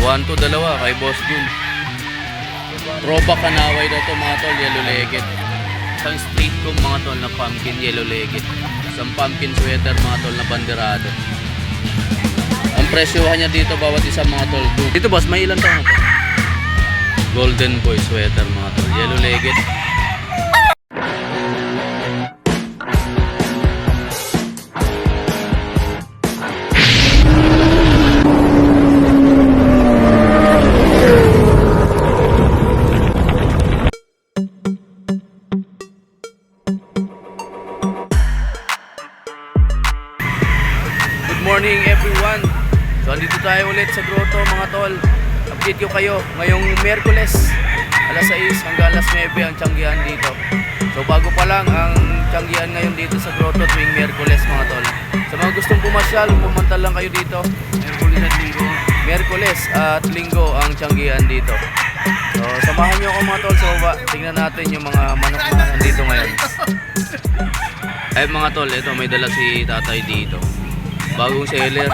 1-2 dalawa kay Boss Jun. Throwback kanaway daw to mga tol, yellow legged. Isang street ko mga tol na pumpkin yellow legged. Isang pumpkin sweater mga tol na banderado. Ang presyohan niya dito bawat isa mga tol. Dito boss, may ilan taon to? Golden boy sweater mga tol, yellow legged. Good morning everyone. So andito tayo ulit sa grotto mga tol. Update ko kayo ngayong Miyerkules alas 6 hanggang alas 9 ang tiyanggihan dito. So bago pa lang ang tiyanggihan ngayon dito sa grotto tuwing Miyerkules mga tol. Sa mga gustong pumasyal, pumunta lang kayo dito. Miyerkules at Linggo ang tiyanggihan dito. So samahan nyo ako mga tol sa baba. Tingnan natin yung mga manok na nandito ngayon. Ay mga tol, ito may dala si tatay dito. Bagong seller,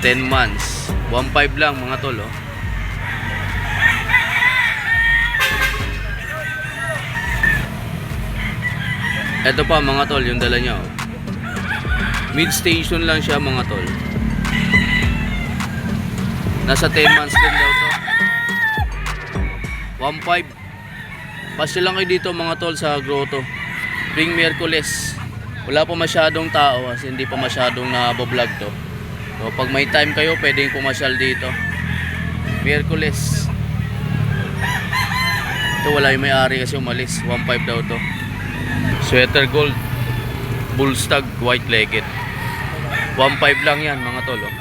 10 months, 1.5 lang mga tol oh. Ito pa mga tol yung dala niya oh. Mid station lang siya mga tol. Nasa 10 months din daw to. 1.5. Pasya lang kayo dito mga tol sa grotto tuwing Miyerkules. Wala pa masyadong tao kasi hindi pa masyadong nabablog to. So pag may time kayo pwedeng pumasyal dito Miyerkules. Ito wala yung may-ari kasi umalis. 1.5 daw to. Sweater gold bullstag white legged. 1.5 lang yan mga tol oh.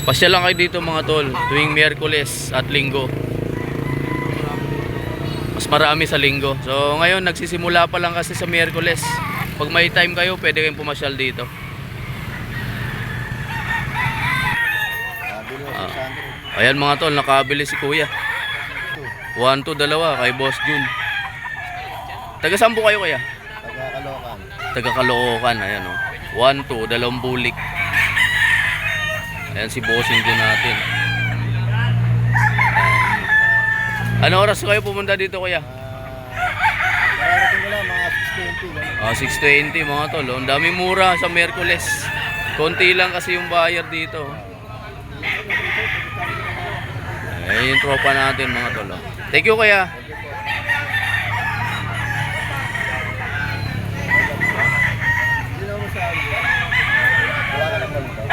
Pasya lang kayo dito mga tol tuwing Miyerkules at Linggo. Mas marami sa Linggo. So ngayon nagsisimula pa lang kasi sa Miyerkules. Pag may time kayo pwede kayong pumasyal dito. Ayan mga tol, nakabili si kuya. 1-2 dalawa kay Boss Jun. Taga saan po kayo kuya? Taga Caloocan. Taga Caloocan. Ayan o 1-2, dalawang bulik. Ayan si Bossing Jun natin. Ano oras kayo pumunta dito kuya? Mararating ko lang mga 6:20. 6:20 mga tol. Ang dami mura sa Miyerkules. Konti lang kasi yung buyer dito. Ayun yung tropa natin mga tol. Thank you kuya. Wala ka lang malito.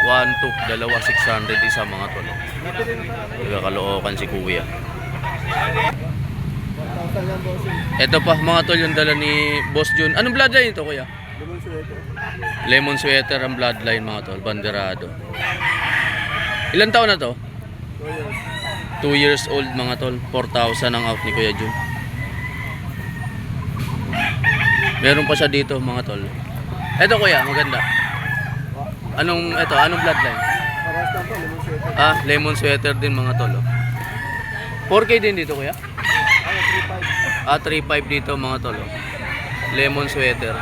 1-2, dalawa 600 isa mga tol. Taga Caloocan si kuya. 1,000 yan bossing. Ito pa mga tol yung dala ni Boss Jun. Anong bloodline ito kuya? Lemon sweater. Lemon sweater ang bloodline mga tol. Banderado. Ilan taon na to? 2 years old mga tol. 4,000 ang out ni Kuya Jun. Meron pa siya dito mga tol. Ito kuya, maganda. Anong bloodline? Paras lang po, lemon sweater. Lemon sweater din mga tol. 4K din dito kuya? Ano, 3.5 3,500. dito mga tol. Lemon sweater.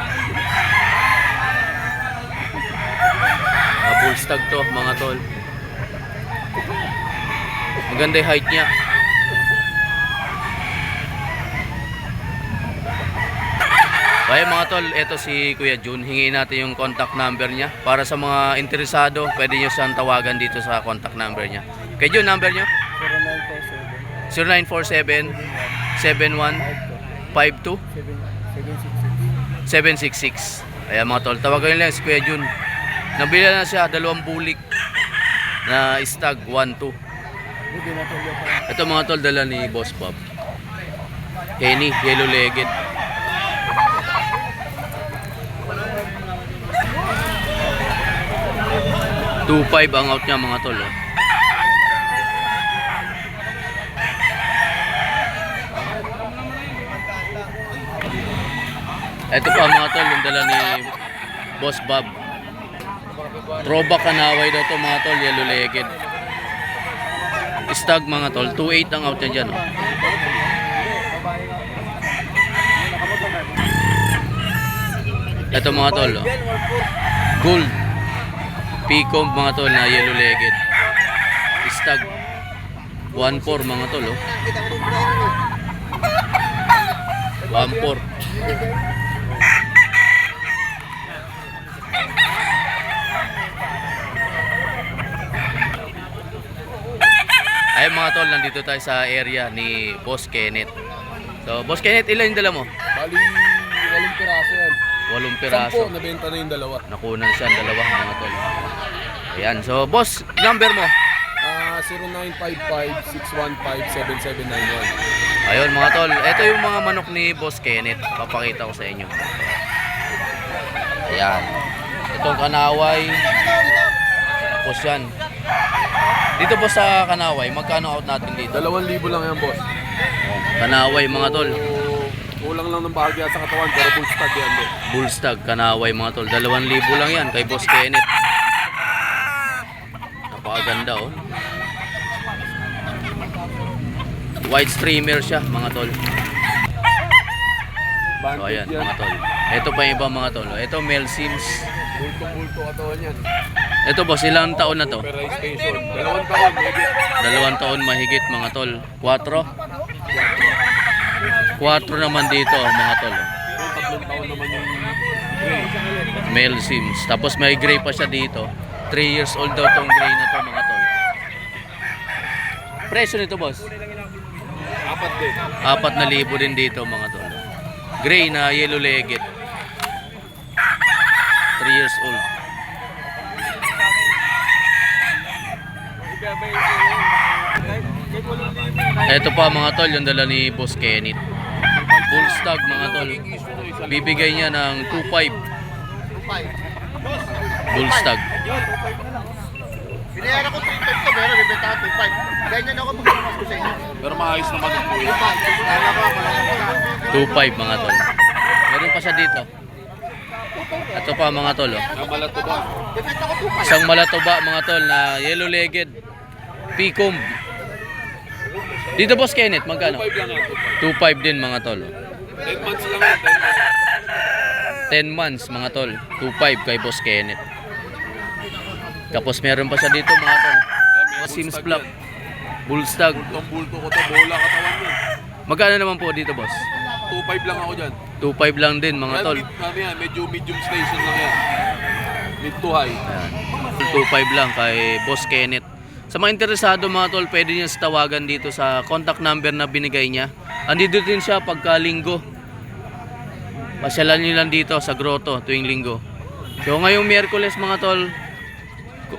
Full stag to mga tol. Maganda yung height niya. Kaya mga tol, ito si Kuya Jun. Hingin natin yung contact number niya. Para sa mga interesado, pwede nyo siyang tawagan dito sa contact number niya. Kaya Jun, number niyo? 0947 0947 71 52 766. 766. Ayan mga tol, tawagan nyo lang si Kuya Jun. Nabili na siya, 2 bulik na stag 1-2. Ito mga tol, dala ni Boss Bob. Henny, yellow legged. $2.5 ang out niya mga tol. Ito pa mga tol, yung dala ni Boss Bob. Throwback kanaway daw to mga tol, yellow legged. Stag mga tol, 2.8 ang out niya dyan. Ito mga tol. Gold. Peacomb mga tol na yellow legged. Stag. 1.4 mga tol oh. 1.4. Ay mga tol, nandito tayo sa area ni Boss Kenneth. So, Boss Kenneth, ilan yung dala mo? Bali, 8 piraso yan. 8 piraso. 10, nabenta na yung dalawa. Nakunan siya ang dalawa mga tol. Ayan, so boss, number mo? 0955-615-7791. Ayun mga tol, ito yung mga manok ni Boss Kenneth. Papakita ko sa inyo. Ayan. Itong kanaway. Tapos yan. Dito po sa kanaway, magkano out natin dito? 2,000 lang yan, boss. Kanaway mga tol. Kulang lang ng bahagya sa katawan, pero bull stag yan, boss. Bullstag, kanaway mga tol. 2,000 lang yan kay Boss Kenneth. Napakaganda oh. White streamer siya mga tol. So Bandit ayan yan. mga tol. Ito pa yung iba mga tol. Ito male Sims. Bulto-bulto katawan yan. Ito boss, ilang taon na to? Opera station. 2 taon, maybe. 2 taon mahigit mga tol. 4? 4 naman dito mga tol. 3 taon naman yung gray. Male Sims. Tapos may gray pa siya dito. 3 years old daw tong gray na to mga tol. Presyo nito boss? 4 din. 4,000 din dito mga tol. Gray na yellow legged. 3 years old. Ito pa mga tol, yung dala ni Boss Kenneth. Bull stag mga tol. Bibigay niya ng 2.5. Bull stag. Binayaran ko 3.5 to, pero bibenta ko 2.5. Ganyan ako magkakamas ko sa inyo. Pero maayos naman yung kuya. 2.5 mga tol. Meron pa siya dito. Ito pa mga tol. Oh. Ang malato ba? Bibenta ko 2.5. Isang malatuba mga tol na yellow legged. Peacomb. Dito Boss Kenneth, magkano? 5 lang yan. 2.5 din mga tol. 10 months lang yan. 10 months mga tol. 2.5 kay Boss Kenneth. Tapos meron pa siya dito mga tol. Sims Black. Bullstag. Bulto ko to, bola katawan yan. Magkano naman po dito boss? 2.5 lang ako dyan. 2.5 lang din mga tol. Yan, medyo medium station lang yan. Mid to high. Ayan. 2.5 lang kay Boss Kenneth. Sa mga interesado mga tol, pwede niyo tawagan dito sa contact number na binigay niya. Andito din siya pagka linggo. Pasyalan niyo lang dito sa grotto tuwing linggo. So ngayong Miyerkules mga tol,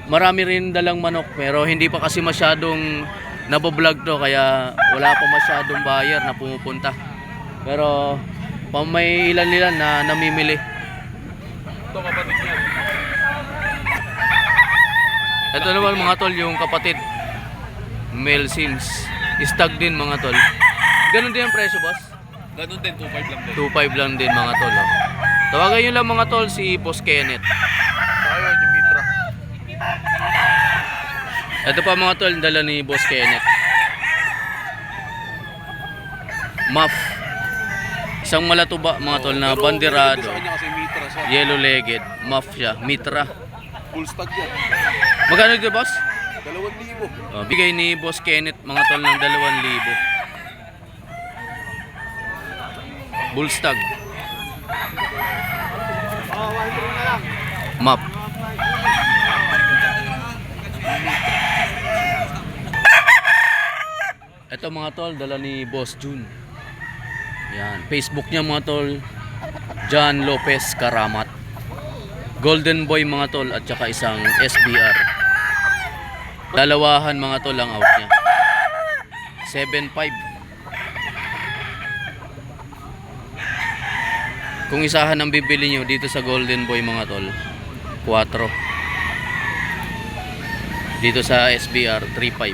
marami rin dalang manok pero hindi pa kasi masyadong nabablog to kaya wala pa masyadong buyer na pumupunta. Pero may ilan-ilan na namimili. Ito kapatid yan. Ito naman mga tol yung kapatid. Male Sims. Stag din mga tol. Ganun din ang presyo boss? Ganun din, 2.5 lang din. 2.5 lang din mga tol. Oh. Tawagan nyo lang mga tol si Boss Kenneth. Saka yun, yung mitra. Ito pa mga tol, dala ni Boss Kenneth. Muff. Isang malatuba mga tol na Pero banderado. sa kanya kasi mitra siya. Yellow legged. Muff siya. Mitra. Full stag yan. Magkano dito boss? 2,000. Oh, bigay ni Boss Kenneth mga tol ng 2,000. Bullstag. Map. Ito mga tol, dala ni Boss Jun. Yan, Facebook niya mga tol, John Lopez Karamat. Golden Boy mga tol at saka isang SBR. Dalawahan mga tol ang out niya. 7.5. Kung isahan ang bibili nyo dito sa Golden Boy mga tol, 4. Dito sa SBR, 3.5.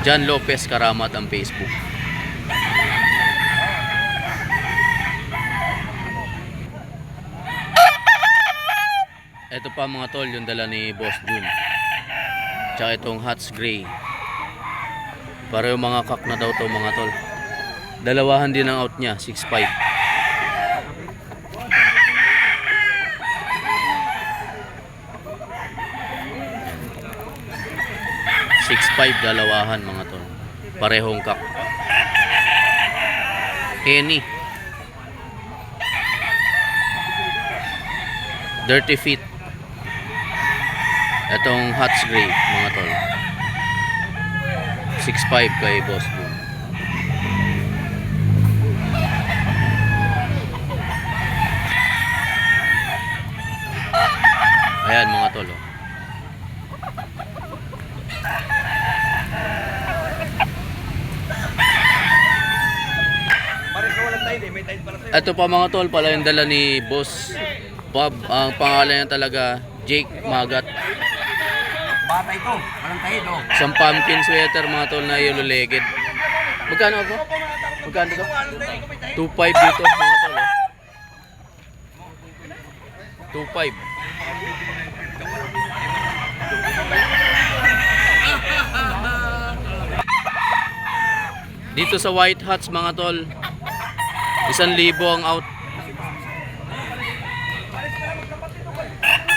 John Lopez Karamat ang Facebook. Ito pa mga tol, yung dala ni Boss Jun. Tsaka itong Hats Gray. Para yung mga kak na daw to mga tol. Dalawahan din ang out niya, 6.5. 2.5 dalawahan mga tol. Parehong kak. Henny. Dirty Fit. Itong Hats Gray mga tol. 6.5 kay Boss Boom. Ayan mga tol. Oh. Ito pa mga tol pala yung dala ni Boss Bob. Ang pangalan niya talaga Jake Magat. Bata ito, walang tayo do. Isang pumpkin sweater mga tol na yellow legged. Magkano ako? Magkano to? 2.5 dito mga tol. Oh. 2.5. Dito sa White Hats mga tol, 1,000 ang out.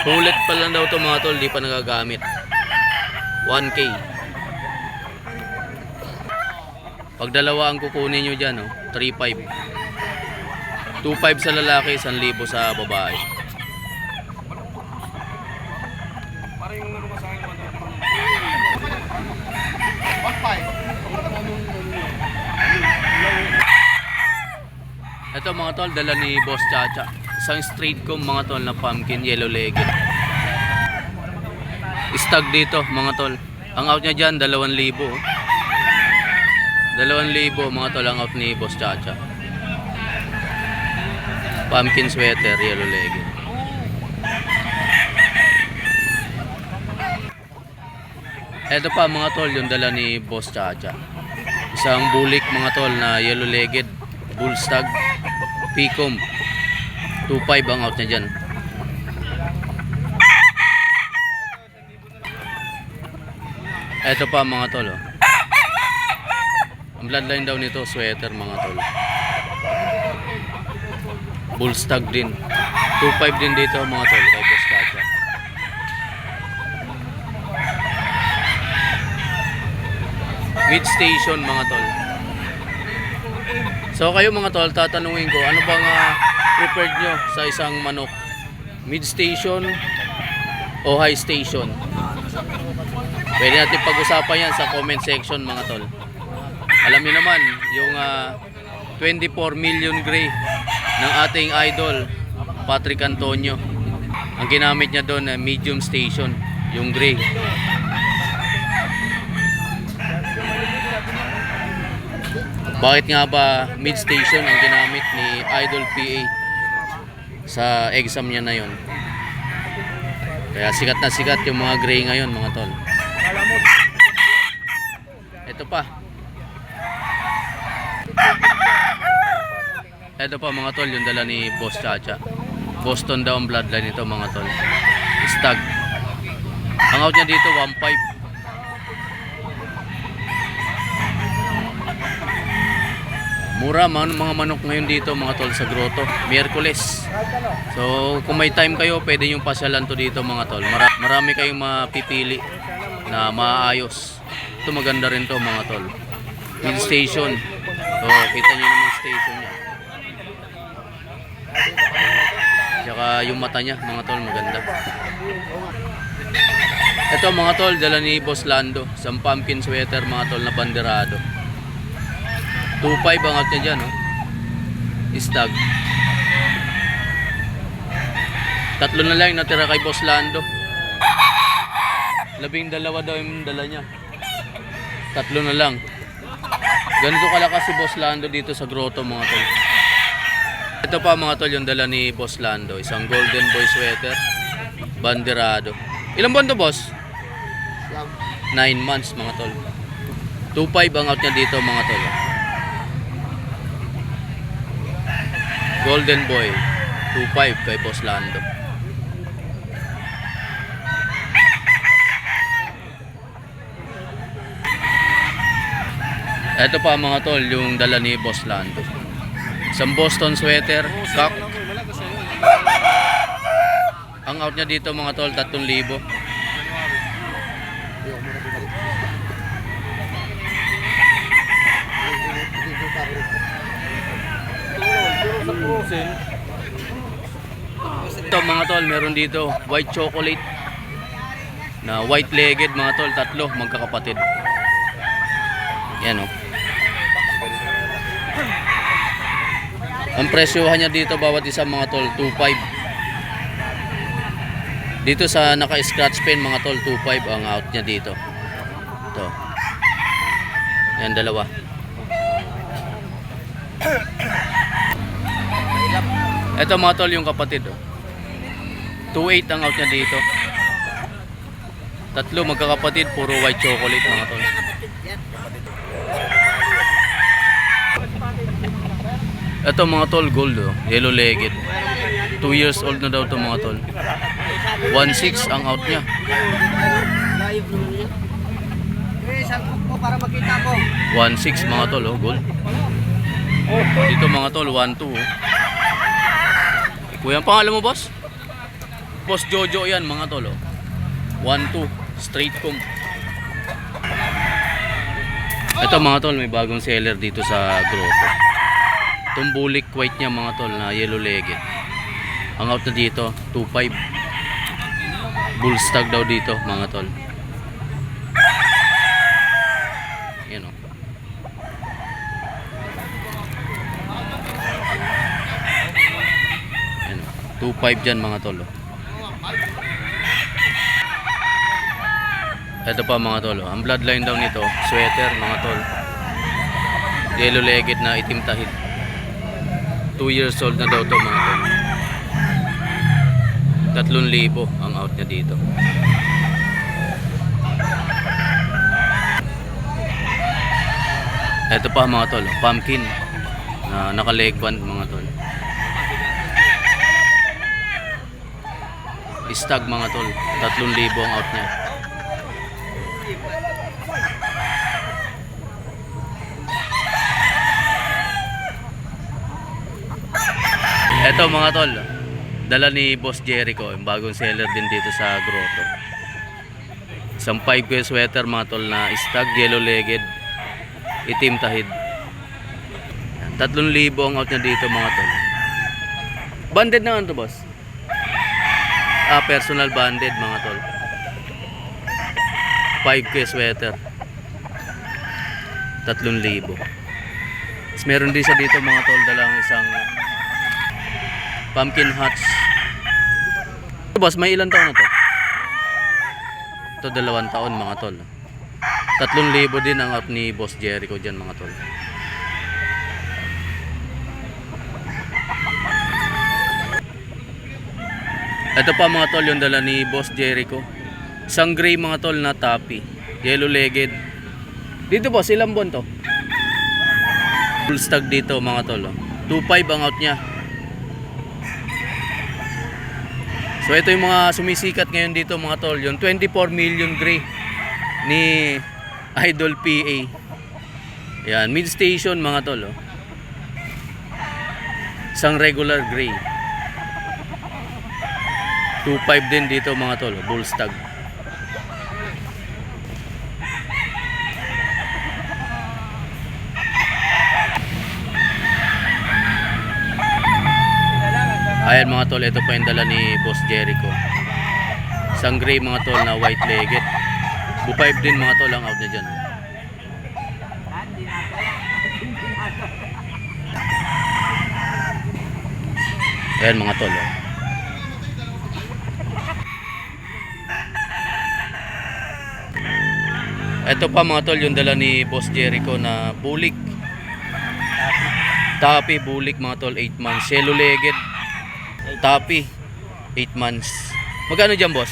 Hulit pa lang daw to mga tol, di pa nagagamit. 1K. Pag dalawa ang kukunin nyo dyan, oh, 3.5. 2.5 sa lalaki, 1,000 sa babae. Ito mga tol, dala ni Boss Chacha. Isang straight comb mga tol na pumpkin yellow legged. Stag dito mga tol. Ang out niya dyan 2,000. 2,000 mga tol ang out ni Boss Chacha. Pumpkin sweater yellow legged. Ito pa mga tol yung dala ni Boss Chacha. Isang bulik mga tol na yellow legged bull stag Picom. 2.5 ang out niya dyan. Ito pa mga tol. Oh. Ang bloodline daw nito sweater mga tol. Bull stag din. 2.5 din dito mga tol kay Boss Chacha. Mid station mga tol. So kayo mga tol, tatanungin ko, ano bang preferred nyo sa isang manok? Mid station o high station? Pwede natin pag-usapan yan sa comment section mga tol. Alam niyo naman, yung 24 million gray ng ating idol, Patrick Antonio. Ang ginamit niya doon, medium station, yung gray. Bakit nga ba mid station ang ginamit ni Idol PA sa exam niya na yon? Kaya sikat na sikat yung mga gray ngayon mga tol. Ito pa. Ito pa mga tol yung dala ni Boss Chacha. Boston daw ang bloodline ito mga tol. Stag. Ang out niya dito 1.5. Mura mga manok ngayon dito mga tol sa grotto. Miyerkules. So kung may time kayo, pwede yung pasyalan to dito mga tol. Marami kayong mapipili na maayos. Ito maganda rin to mga tol. Mid station. So kita nyo naman yung station niya. Tsaka yung mata niya mga tol maganda. Ito mga tol, dala ni Boss Lando. Isang pumpkin sweater mga tol na banderado. 2.5 ang out niya dyan, oh. Stag. 3 na lang natira kay Boss Lando. 12 daw yung dala niya. 3 na lang. Ganito kalakas si Boss Lando dito sa grotto mga tol. Ito pa mga tol yung dala ni Boss Lando. Isang golden boy sweater banderado. Ilang buwan to boss? 9 months mga tol. 2.5 ang out niya dito mga tol. Golden Boy 2.5 kay Boss Lando. Ito pa mga tol yung dala ni Boss Lando. Isang Boston sweater cock. Ang out niya dito mga tol 3,000. sa frozen. Ito mga tol, meron dito white chocolate na white legged mga tol, tatlo magkakapatid. Yan o. Ang presyohan niya dito bawat isa mga tol 2.5. Dito sa naka-scratch pen mga tol 2.5 ang out niya dito. Ito. Yan dalawa. Ito mga tol yung kapatid oh. 2.8 ang out niya dito. Tatlo magkakapatid, puro white chocolate mga tol. Ito mga tol, gold oh, yellow legged. 2 years old na daw to mga tol. 1.6 ang out niya. Live naman niya. Sangkot ko para makita ko. 1.6 mga tol oh, gold. Dito mga tol, 1.2 oh. Kuya, ang pangalan mo boss? Boss Jojo yan mga tol oh. 1.2 straight comb. Ito mga tol, may bagong seller dito sa grotto. Itong bulik white niya mga tol na yellow legged. Ang out na dito 2.5. Bull stag daw dito mga tol. Yan oh. Yan oh. 2.5 dyan mga tol oh. Ito pa mga tol oh. Ang bloodline daw nito sweater mga tol, yellow legged na itim tahid. 2 years old na daw to mga tol. 3,000 ang out niya dito. Ito pa mga tol, pumpkin na naka-leg band mga tol. Stag mga tol, 3,000 ang out niya. Ito mga tol, dala ni Boss Jericho, yung bagong seller din dito sa grotto. Isang 5 sweater mga tol na stag, yellow legged, itim tahid. 3,000 ang out niya dito mga tol. Banded naman to boss. Personal banded mga tol. 5K sweater, 3,000. Tapos meron din siya dito mga tol, dalang isang pumpkin hats. Ito boss, may ilang taon na to? Ito 2 taon mga tol. 3,000 din ang out ni Boss Jericho dyan mga tol. Ito pa mga tol yung dala ni Boss Jericho. Isang gray mga tol na tapi, yellow legged. Dito boss, ilang buwan to? Full stag dito mga tol 2.5 ang out nya. So ito yung mga sumisikat ngayon dito mga tol, yung 24 million gray ni Idol PA. Yan, mid station mga tol oh. Isang regular gray. 2.5 din dito mga tol, bull stag. Ayan mga tol, ito pa yung dala ni Boss Jericho. Isang gray mga tol na white legged. 2.5 din mga tol ang out niya dyan. Ayan mga tol oh. Ito pa mga tol yung dala ni Boss Jericho na bulik. Tapi bulik mga tol, 8 months. Yellow legged. Tapi 8 months. Magkano dyan boss?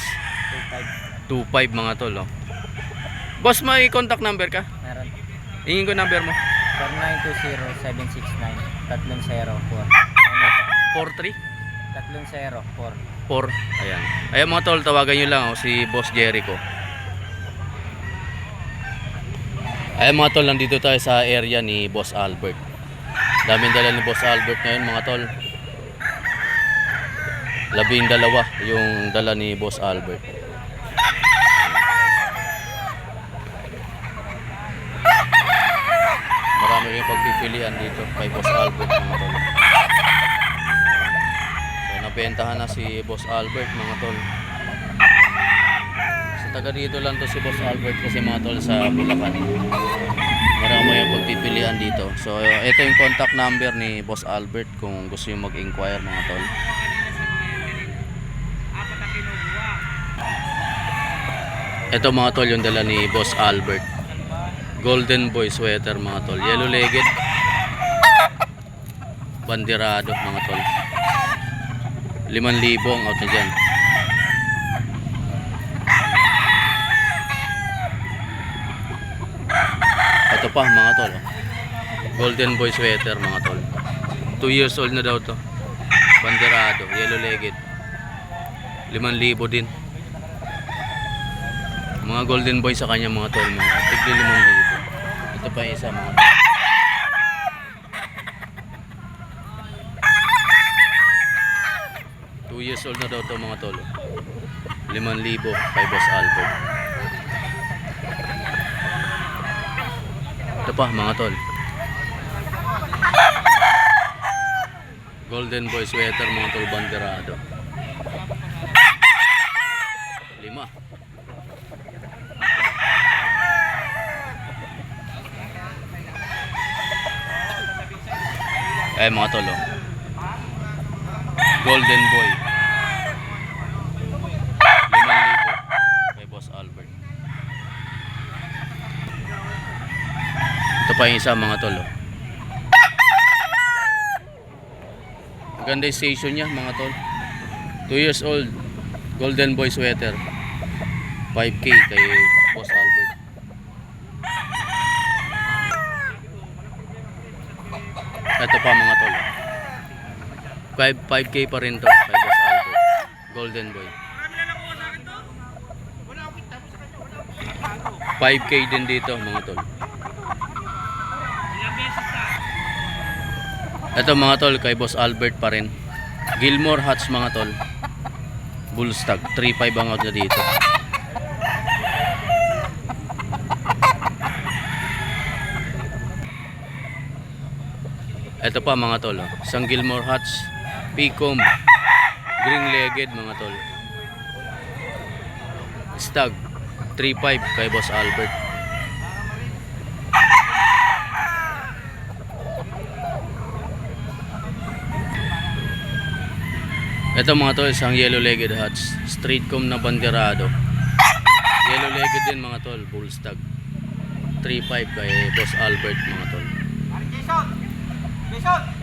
2.5 mga tol oh. Boss, may contact number ka? Meron. Hingin ko number mo. 4920-769-304. 43 304. 4. Ayan. Ayan mga tol, tawagan nyo lang oh, si Boss Jericho. Ayan mga tol, nandito tayo sa area ni Boss Albert. Daming dala ni Boss Albert ngayon mga tol. 12 yung dala ni Boss Albert. Marami yung pagpipilian dito kay Boss Albert mga tol. nabentahan na si Boss Albert mga tol. Sa taga dito lang to si Boss Albert kasi mga tol sa Bulacan. Marami yung pagpipilian dito. So ito yung contact number ni Boss Albert kung gusto yung mag-inquire mga tol. Ito mga tol yung dala ni Boss Albert. Golden Boy sweater mga tol. Yellow legged. Bandirado mga tol. 5,000 ang out na dyan. Ito pa mga tol. Golden Boy sweater mga tol. 2 years old na daw to. Bandirado. Yellow legged. 5,000 din. Mga Golden Boy sa kanya mga tol. Mga tigli 5,000. Ito pa yung isa mga tol. Years old na daw to mga tol. 5,000 kay Boss Albert. Ito pa mga tol. Golden Boy sweater mga tol banderado. 5. Ay mga tol oh. Golden Boy 5,000 kay Boss Albert. Ito pa yung isa mga tol oh. Maganda yung station niya mga tol. 2 years old Golden Boy sweater 5K kay Boss Albert. Ito pa mga tol 5K pa rin to kay Boss Albert. Golden Boy 5K din dito mga tol. Ito mga tol kay Boss Albert pa rin. Gilmore hats mga tol. Bullstag 3.5 ang out na dito. Ito pa mga tol oh. Isang Gilmore hats Picom green legged mga tol. Stag 3.5 kay Boss Albert. Ito mga tol, isang yellow legged hats straight comb na banderado. Yellow legged din mga tol, bull stag 3.5 kay Boss Albert mga tol. Jason!